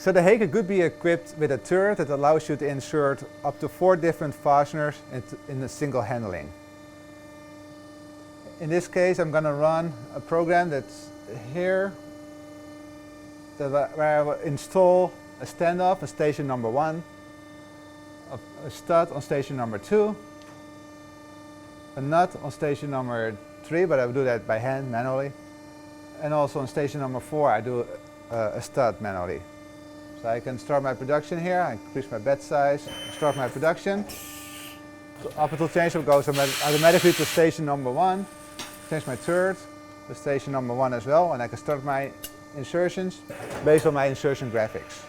So the Haker could be equipped with a turret that allows you to insert up to 4 different fasteners in a single handling. In this case, I'm going to run a program that's here, where I will install a standoff on station number 1, a stud on station number 2, a nut on station number 3, but I will do that by hand manually, and also on station number 4 I do a stud manually. So I can start my production here, I increase my bed size, start my production. The optical change goes automatically to station number 1, change my turret to station number 1 as well, and I can start my insertions based on my insertion graphics.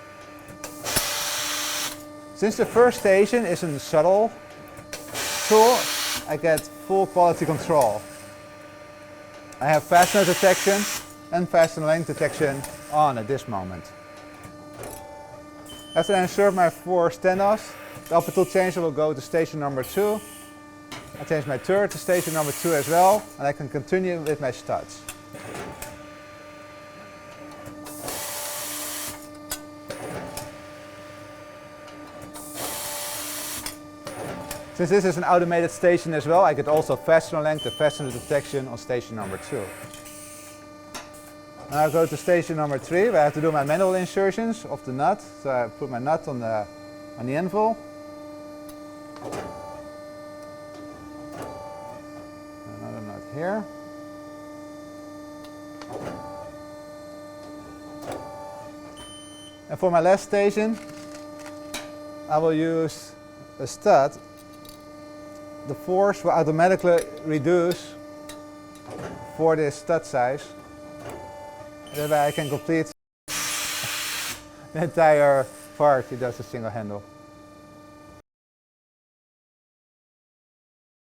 Since the first station is a shuttle tool, I get full quality control. I have fastener detection and fastener length detection on at this moment. After I insert my 4 standoffs, the optical changer will go to station number 2. I change my turret to station number 2 as well, and I can continue with my studs. Since this is an automated station as well, I get also fastener length and fastener detection on station number 2. Now I go to station number 3, where I have to do my manual insertions of the nut. So I put my nut on the anvil. Another nut here. And for my last station, I will use a stud. The force will automatically reduce for this stud size. That way I can complete the entire part. He does a single handle.